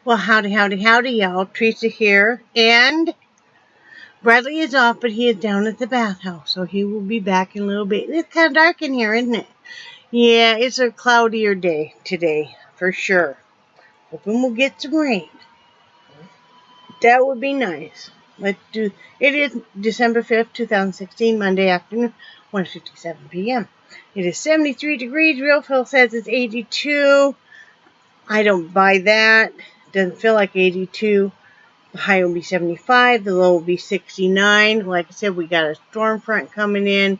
Well, howdy, y'all. Teresa here. And Bradley is off, but he is down at the bathhouse, so he will be back in a little bit. It's kind of dark in here, isn't it? Yeah, it's a cloudier day today, for sure. Hoping we'll get some rain. That would be nice. It is December 5th, 2016, Monday afternoon, 1:57 p.m. It is 73 degrees. Real Phil says it's 82. I don't buy that. Doesn't feel like 82. The high will be 75. The low will be 69. Like I said, we got a storm front coming in.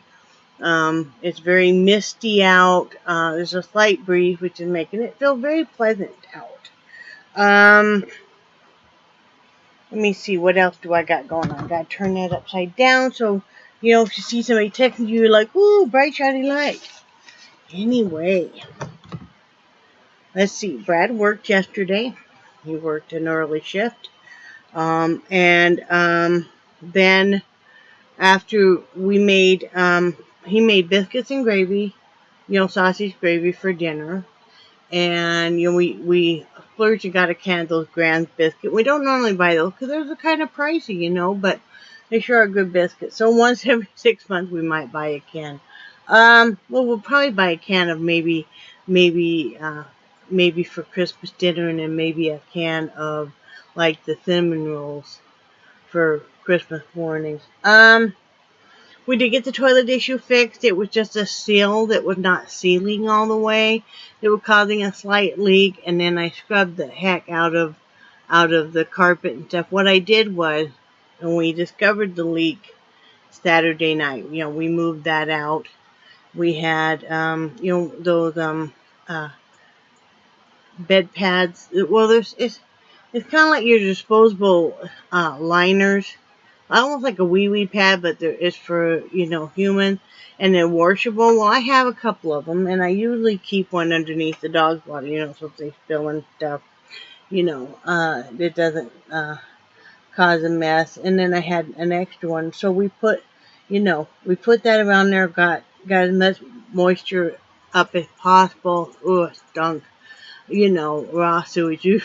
It's very misty out. There's a slight breeze, which is making it feel very pleasant out. Let me see, what else do I got going on? I got to turn that upside down so, if you see somebody texting you, you're like, ooh, bright, shiny light. Anyway, let's see. Brad worked yesterday. He worked an early shift. Then after we made, he made biscuits and gravy, sausage gravy for dinner. And, we splurged and got a can of those Grand biscuit. We don't normally buy those because those are kind of pricey, but they sure are good biscuits. So once every 6 months we might buy a can. We'll probably buy a can of maybe for Christmas dinner, and then maybe a can of like the cinnamon rolls for Christmas mornings. We did get the toilet issue fixed. It was just a seal that was not sealing all the way. They were causing a slight leak, and then I scrubbed the heck out of the carpet and stuff. What I did was, when we discovered the leak Saturday night, we moved that out. We had, those bed pads. Well, it's kind of like your disposable liners. Almost like a wee pad, but it's for, human, and they're washable. Well, I have a couple of them, and I usually keep one underneath the dog's water, so if they spill and stuff, it doesn't cause a mess. And then I had an extra one, so we put that around there, got as much moisture up as possible. Ooh, it stunk, raw sewage.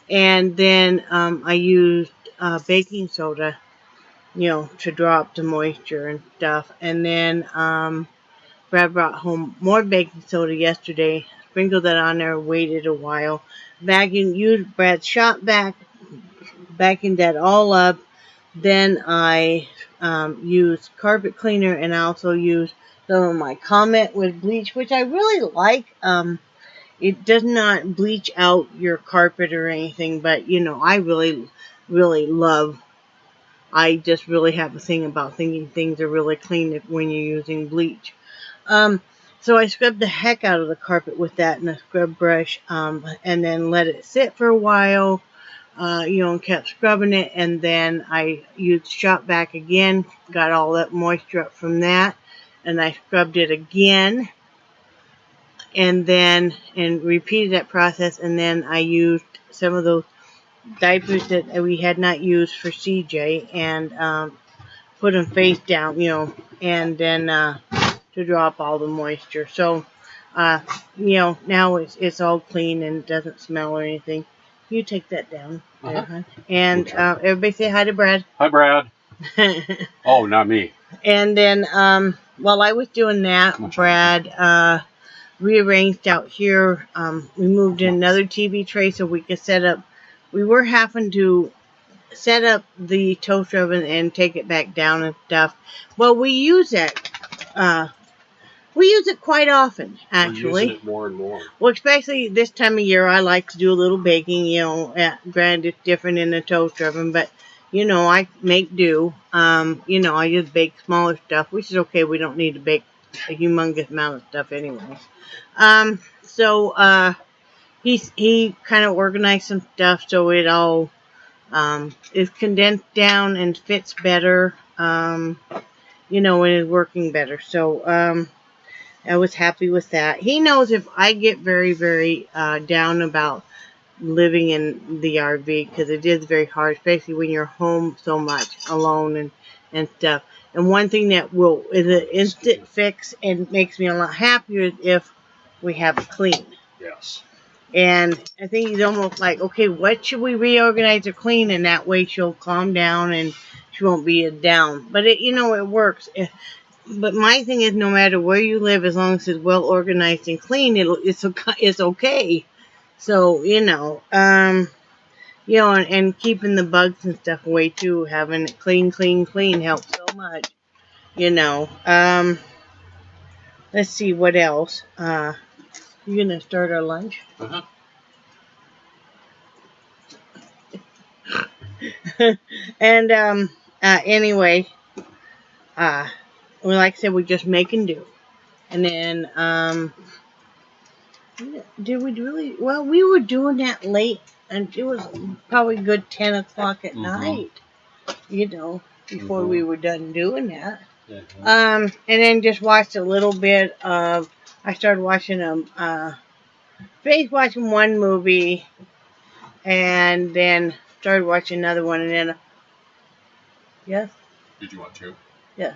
And then I used baking soda, to draw up the moisture and stuff. And then Brad brought home more baking soda yesterday, sprinkled that on there, waited a while, used Brad's shop vacuumed that all up. Then I used carpet cleaner, and I also used some of my Comet with bleach, which I really like. It does not bleach out your carpet or anything, but I really, really love. I just really have a thing about thinking things are really clean when you're using bleach. So I scrubbed the heck out of the carpet with that in a scrub brush, and then let it sit for a while, and kept scrubbing it. And then I used shop vac again, got all that moisture up from that, and I scrubbed it again, and repeated that process. And then I used some of those diapers that we had not used for CJ, and put them face down, and then to drop all the moisture. So, now it's all clean and doesn't smell or anything. You take that down there, huh? And everybody say hi to Brad. Hi, Brad. Oh, not me. And then while I was doing that, Brad rearranged out here. We moved in another TV tray so we could set up. We were having to set up the toaster oven and take it back down and stuff. Well, we use it. We use it quite often, actually. We're using it more and more. Well, especially this time of year, I like to do a little baking. Granted, it's different in the toaster oven, but I make do. I just bake smaller stuff, which is okay. We don't need to bake a humongous amount of stuff anyway. So he kind of organized some stuff so it all is condensed down and fits better, and is working better. So I was happy with that. He knows if I get very, very down about living in the RV, because it is very hard, especially when you're home so much alone and stuff. And one thing that is an instant fix and makes me a lot happier is if we have it clean. Yes. And I think he's almost like, okay, what should we reorganize or clean? And that way she'll calm down and she won't be down. But it works. But my thing is, no matter where you live, as long as it's well organized and clean, it's okay. So, and keeping the bugs and stuff away too, having it clean helps so much. Let's see what else. You gonna start our lunch? Uh-huh. And anyway, well, like I said, we're just making do. And then did we really? Well, we were doing that late, and it was probably good 10 o'clock at night. Before we were done doing that. And then just watched a little bit of. I started watching watching one movie, and then started watching another one, and then. Yes. Did you want to? Yeah.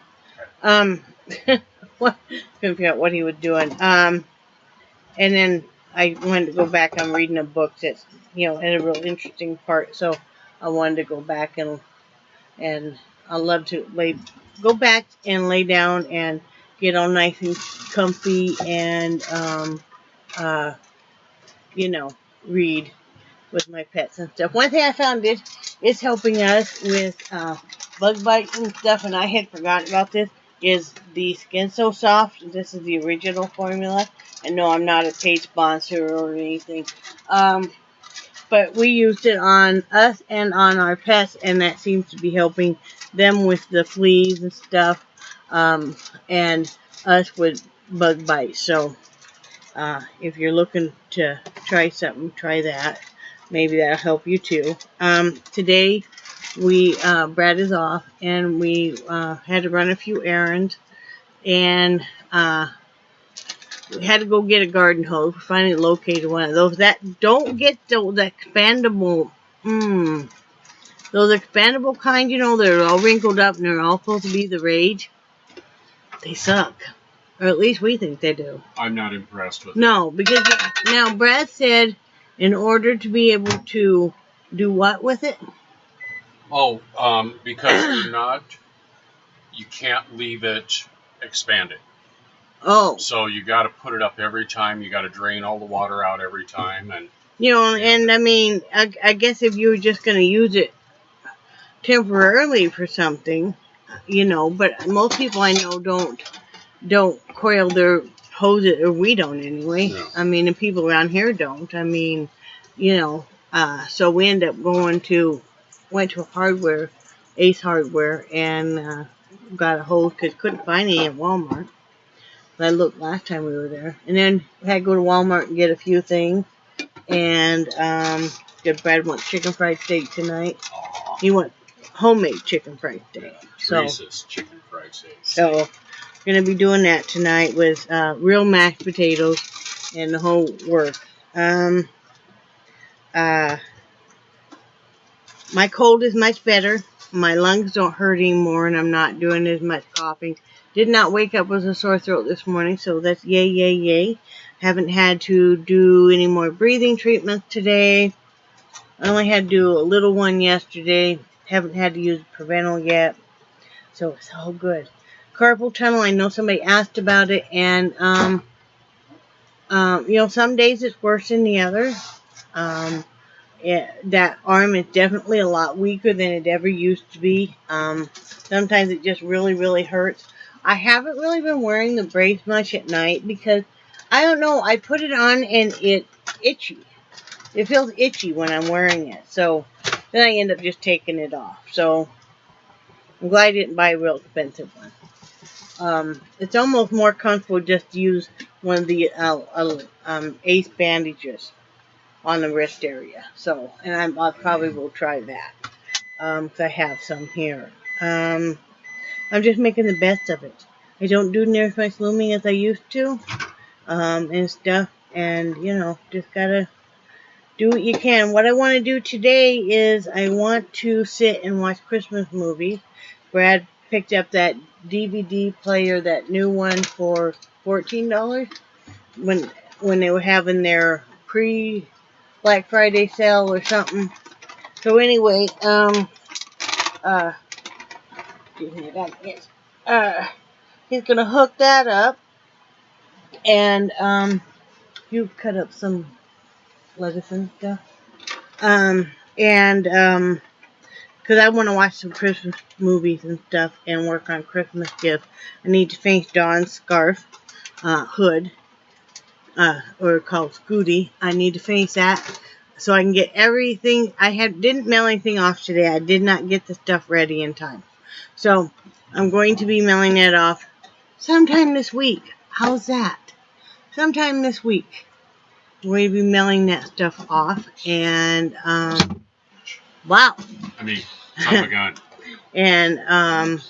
Okay. Couldn't figure out what he was doing. And then I wanted to go back. I'm reading a book that's had a real interesting part, so I wanted to go back and I love to go back and lay down and get all nice and comfy and read with my pets and stuff. One thing I found is helping us with bug bites and stuff, and I had forgotten about this, is the Skin So Soft. This is the original formula. And no, I'm not a paid sponsor or anything. But we used it on us and on our pets, and that seems to be helping them with the fleas and stuff, and us with bug bites. So if you're looking to try something, try that. Maybe that'll help you too. Today, Brad is off, and we had to run a few errands, and we had to go get a garden hose. We finally located one of those. That don't get those expandable. Those expandable kind, they're all wrinkled up and they're all supposed to be the rage. They suck, or at least we think they do. I'm not impressed with it. No, because now Brad said, in order to be able to do what with it? Oh, because you can't leave it expanded. Oh. So you got to put it up every time. You got to drain all the water out every time, and and I mean, I guess if you were just going to use it temporarily for something, but most people I know don't coil their hoses, or we don't anyway. No. I mean, the people around here don't. I mean, so we end up went to a Ace Hardware, and got a hose because couldn't find any at Walmart. I looked last time we were there. And then we had to go to Walmart and get a few things. And Brad wants chicken fried steak tonight. Aww. He wants homemade chicken fried steak. Teresa's chicken fried steak. So we're going to be doing that tonight with real mashed potatoes and the whole work. My cold is much better. My lungs don't hurt anymore, and I'm not doing as much coughing. Did not wake up with a sore throat this morning, so that's yay, yay, yay. Haven't had to do any more breathing treatments today. I only had to do a little one yesterday. Haven't had to use Prevenal yet, so it's all good. Carpal tunnel, I know somebody asked about it, and some days it's worse than the other. That arm is definitely a lot weaker than it ever used to be. Sometimes it just really, really hurts. I haven't really been wearing the brace much at night because, I don't know, I put it on and it's itchy. It feels itchy when I'm wearing it. So then I end up just taking it off. So I'm glad I didn't buy a real expensive one. It's almost more comfortable just to use one of the Ace bandages on the wrist area. So, and I probably will try that. Because I have some here. I'm just making the best of it. I don't do near as much looming as I used to. And stuff. And, just gotta do what you can. What I want to do today is I want to sit and watch Christmas movies. Brad picked up that DVD player, that new one, for $14 when they were having their pre-Black Friday sale or something. So anyway, excuse me, he's gonna hook that up, and you cut up some lettuce and stuff. And because I want to watch some Christmas movies and stuff and work on Christmas gifts, I need to finish Dawn's scarf, hood, or called Scooty. I need to finish that so I can get everything. Didn't mail anything off today. I did not get the stuff ready in time. So I'm going to be mailing that off sometime this week. How's that? Sometime this week. I'm going to be mailing that stuff off. And, wow. I mean, son of a gun. And,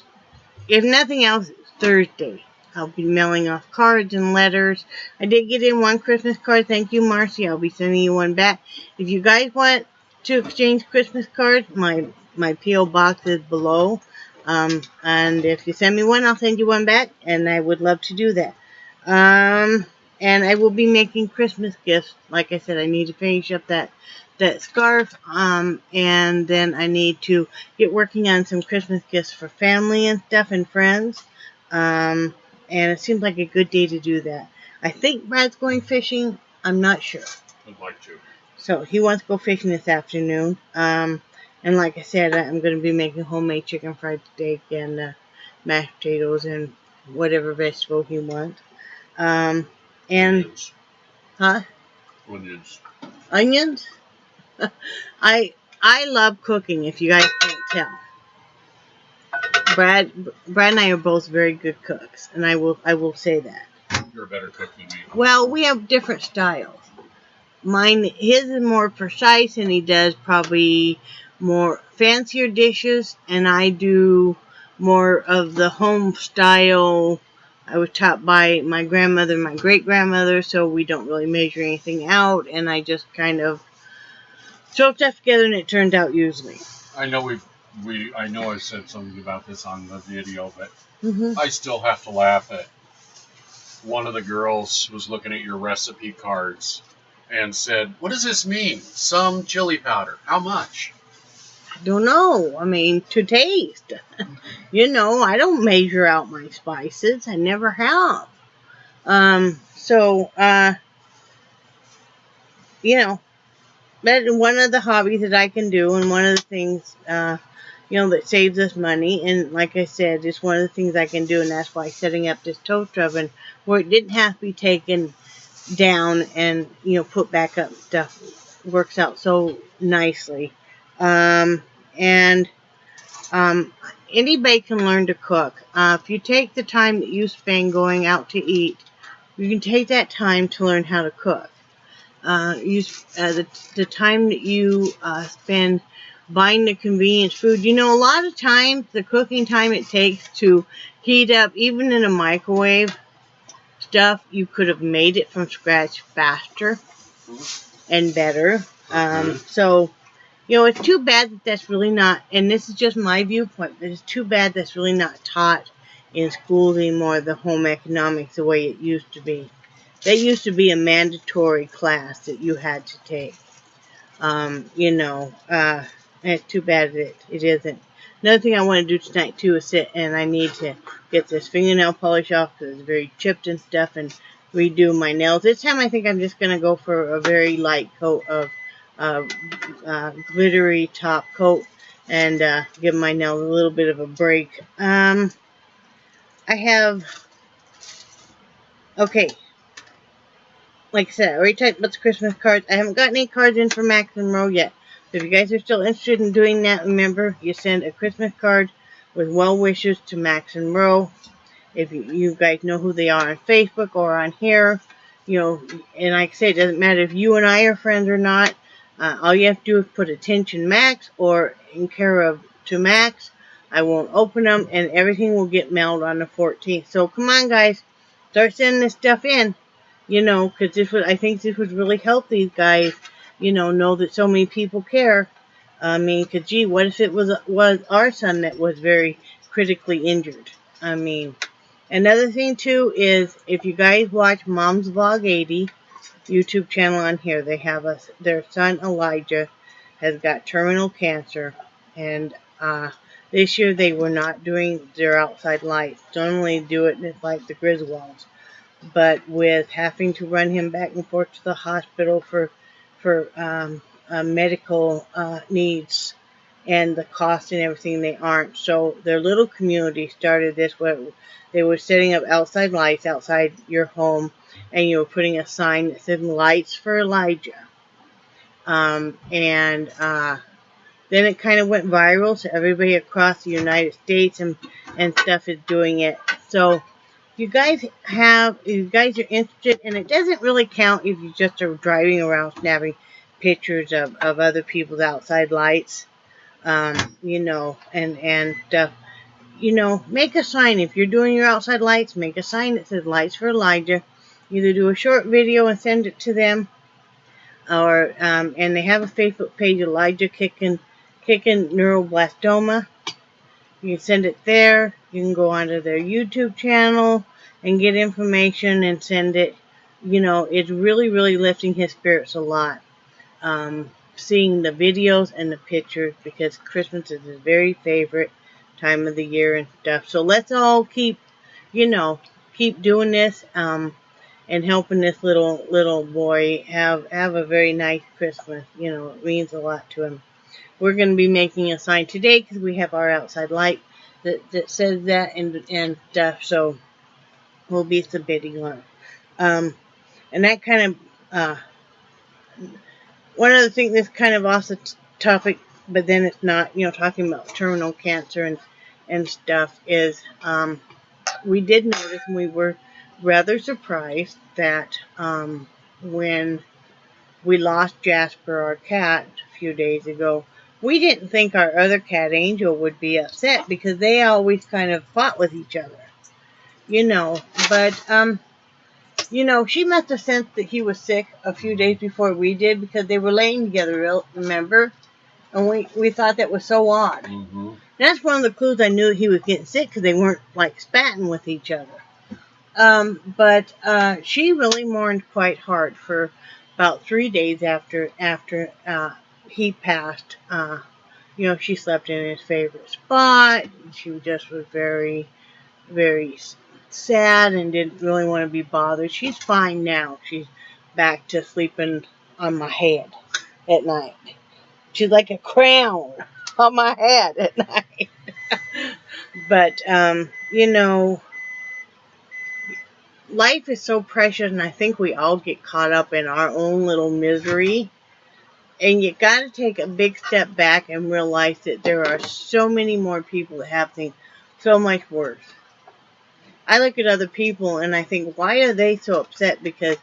if nothing else, it's Thursday. I'll be mailing off cards and letters. I did get in one Christmas card. Thank you, Marcy. I'll be sending you one back. If you guys want to exchange Christmas cards, my P.O. box is below. And if you send me one, I'll send you one back. And I would love to do that. And I will be making Christmas gifts. Like I said, I need to finish up that scarf. And then I need to get working on some Christmas gifts for family and stuff and friends. And it seems like a good day to do that. I think Brad's going fishing. I'm not sure. I'd like to. So he wants to go fishing this afternoon. And like I said, I'm going to be making homemade chicken fried steak and mashed potatoes and whatever vegetable he wants. And Onions. huh? Onions? I love cooking, if you guys can't tell. Brad and I are both very good cooks, and I will say that. You're a better cook than me. Well, we have different styles. His is more precise, and he does probably more fancier dishes, and I do more of the home style. I was taught by my grandmother and my great-grandmother, so we don't really measure anything out, and I just kind of throw stuff together, and it turns out usually. I know I know I said something about this on the video, but Mm-hmm. I still have to laugh at one of the girls was looking at your recipe cards and said, "What does this mean? Some chili powder. How much?" I don't know. I mean, to taste. I don't measure out my spices. I never have. That's one of the hobbies that I can do, and one of the things, that saves us money. And like I said, it's one of the things I can do, and that's why setting up this toast oven, where it didn't have to be taken down and, put back up stuff, works out so nicely. Anybody can learn to cook. If you take the time that you spend going out to eat, you can take that time to learn how to cook. The time that you spend buying the convenience food. A lot of times the cooking time it takes to heat up, even in a microwave stuff, you could have made it from scratch faster and better. It's too bad that's really not, and this is just my viewpoint, but it's too bad that's really not taught in schools anymore, the home economics, the way it used to be. That used to be a mandatory class that you had to take. And it's too bad that it isn't. Another thing I want to do tonight, too, is sit, and I need to get this fingernail polish off because it's very chipped and stuff, and redo my nails. This time I think I'm just going to go for a very light coat of glittery top coat and give my nails a little bit of a break. Like I said, I already talked about the Christmas cards. I haven't gotten any cards in for Max and Roe yet. So if you guys are still interested in doing that, remember, you send a Christmas card with well wishes to Max and Roe. If you guys know who they are on Facebook or on here, and like I say, it doesn't matter if you and I are friends or not. All you have to do is put attention Max or in care of to Max. I won't open them, and everything will get mailed on the 14th. So come on, guys, start sending this stuff in. Because I think this would really help these guys, know that so many people care. I mean, because gee, what if it was our son that was very critically injured? I mean, another thing too is if you guys watch Mom's Vlog 80, YouTube channel on here. They have their son Elijah has got terminal cancer, and this year they were not doing their outside lights. Normally do it like the Griswolds, but with having to run him back and forth to the hospital for medical needs and the cost and everything, they aren't. So their little community started this where they were setting up outside lights outside your home, and you were putting a sign that said "Lights for Elijah." And then it kind of went viral, so everybody across the United States and stuff is doing it. So if you guys are interested, and it doesn't really count if you just are driving around snapping pictures of other people's outside lights, and stuff. Make a sign. If you're doing your outside lights, make a sign that says "Lights for Elijah." Either do a short video and send it to them, or and they have a Facebook page, Elijah Kicking Neuroblastoma. You can send it there. You can go onto their YouTube channel and get information and send it. It's really, really lifting his spirits a lot. Seeing the videos and the pictures, because Christmas is his very favorite time of the year and stuff. So let's all keep doing this, and helping this little boy have a very nice Christmas. It means a lot to him. We're going to be making a sign today because we have our outside light that says that and stuff. So we'll be submitting one. And that kind of one other thing that's kind of off the topic, but then it's not. Talking about terminal cancer and stuff is we did notice, and we were rather surprised that when we lost Jasper, our cat, a few days ago, we didn't think our other cat, Angel, would be upset because they always kind of fought with each other, But, she must have sensed that he was sick a few days before we did, because they were laying together, remember? And we thought that was so odd. Mm-hmm. That's one of the clues I knew that he was getting sick, because they weren't, spatting with each other. But she really mourned quite hard for about 3 days after he passed. She slept in his favorite spot. She just was very, very sad and didn't really want to be bothered. She's fine now. She's back to sleeping on my head at night. She's like a crown on my head at night. But, life is so precious, and I think we all get caught up in our own little misery. And you got to take a big step back and realize that there are so many more people that have things so much worse. I look at other people and I think, why are they so upset? Because,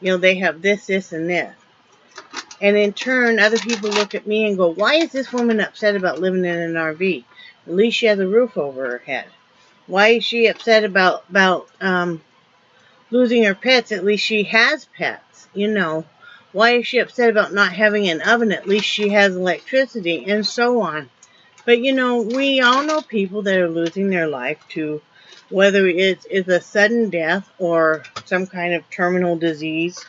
they have this, and this. And in turn, other people look at me and go, why is this woman upset about living in an RV? At least she has a roof over her head. Why is she upset about losing her pets? At least she has pets, Why is she upset about not having an oven? At least she has electricity, and so on. But, we all know people that are losing their life to, whether it's a sudden death or some kind of terminal disease.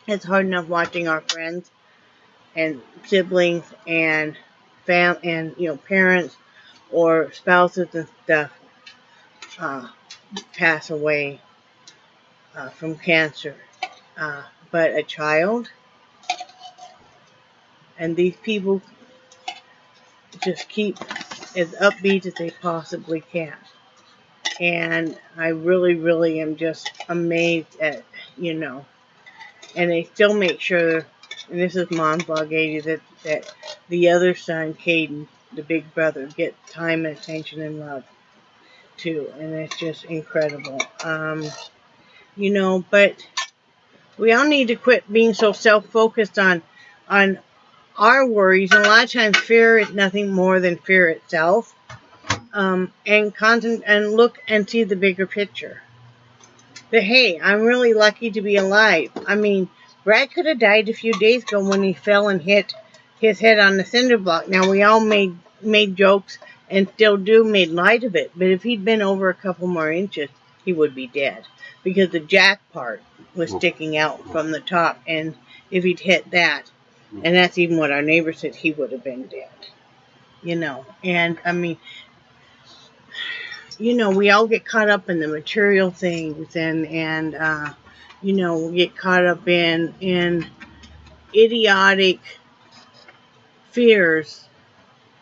It's hard enough watching our friends and siblings and parents or spouses and stuff pass away from cancer. But a child, and these people just keep as upbeat as they possibly can. And I really, really am just amazed at, and they still make sure, and this is Mom's Blog 80, that the other son, Caden, the big brother, gets time and attention and love too. And it's just incredible. But we all need to quit being so self-focused on our worries. And a lot of times fear is nothing more than fear itself. And look and see the bigger picture. That, hey, I'm really lucky to be alive. I mean, Brad could have died a few days ago when he fell and hit his head on the cinder block. Now, we all made jokes and still made light of it. But if he'd been over a couple more inches, he would be dead. Because the jack part was sticking out from the top, and if he'd hit that, and that's even what our neighbor said, he would have been dead. You know, and I mean, you know, we all get caught up in the material things, and you know, we get caught up in idiotic fears.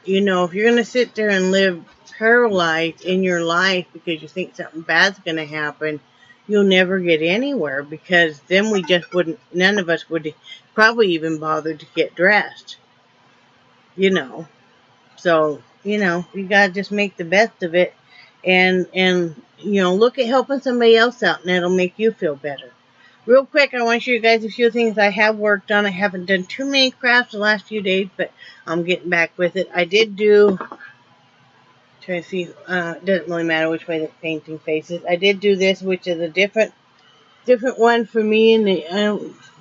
You know, if you're going to sit there and live paralyzed in your life because you think something bad's going to happen, you'll never get anywhere, because then we just wouldn't, none of us would probably even bother to get dressed. You know, so, you know, you got to just make the best of it, and, you know, look at helping somebody else out, and that'll make you feel better. Real quick, I want to show you guys a few things I have worked on. I haven't done too many crafts the last few days, but I'm getting back with it. I did do, try to see, it doesn't really matter which way the painting faces. I did do this, which is a different one for me, and I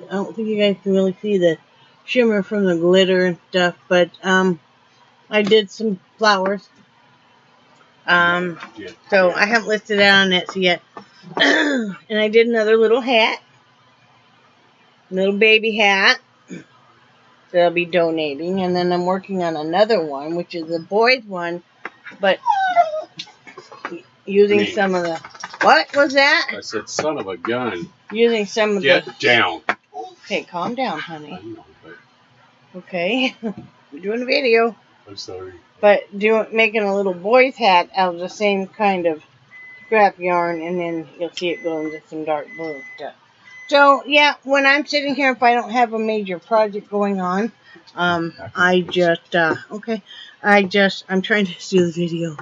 don't think you guys can really see the shimmer from the glitter and stuff, but I did some flowers. So I haven't listed it on Etsy yet. And I did another little hat. Little baby hat. that I'll be donating. And then I'm working on another one, which is a boys one, but using some of the... What was that? I said, son of a gun. Using some of Get down. Okay, calm down, honey. I know, but... Okay. We're doing a video. I'm sorry. But making a little boy's hat out of the same kind of scrap yarn, and then you'll see it go into some dark blue stuff. So, yeah, when I'm sitting here, if I don't have a major project going on, I'm trying to do the video.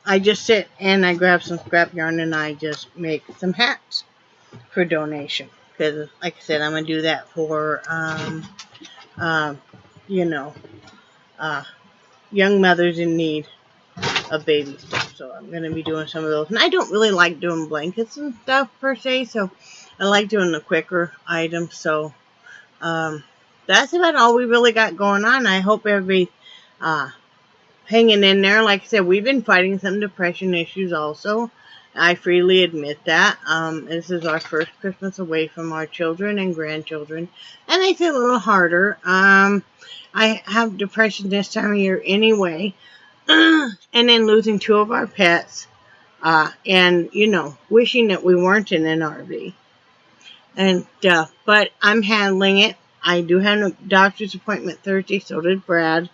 I just sit and I grab some scrap yarn and I just make some hats for donation. Because, like I said, I'm going to do that for, young mothers in need of baby stuff. So I'm going to be doing some of those. And I don't really like doing blankets and stuff per se, so I like doing the quicker items. So that's about all we really got going on. I hope everybody's hanging in there. Like I said, we've been fighting some depression issues also. I freely admit that. This is our first Christmas away from our children and grandchildren, and they feel a little harder. I have depression this time of year anyway, and then losing 2 of our pets, and, you know, wishing that we weren't in an RV. And, but I'm handling it. I do have a doctor's appointment Thursday, so did Brad,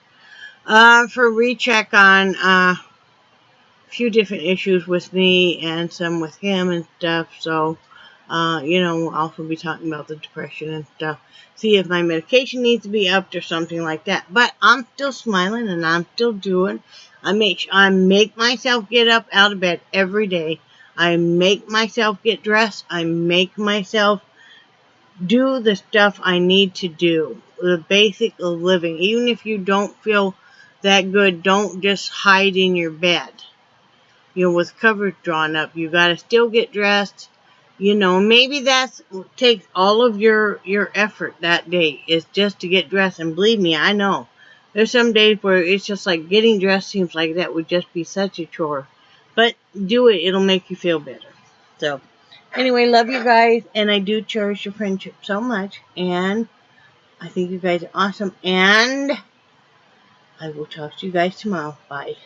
for a recheck on, a few different issues with me and some with him and stuff. So, we'll also be talking about the depression and stuff. See if my medication needs to be upped or something like that. But I'm still smiling and I'm still doing. I make myself get up out of bed every day. I make myself get dressed. I make myself do the stuff I need to do. The basic of living. Even if you don't feel that good, don't just hide in your bed. With covers drawn up. You got to still get dressed. Maybe that's takes all of your effort that day is just to get dressed. And believe me, I know. There's some days where it's just like getting dressed seems like that would just be such a chore. But do it. It'll make you feel better. So, anyway, love you guys. And I do cherish your friendship so much. And I think you guys are awesome. And I will talk to you guys tomorrow. Bye.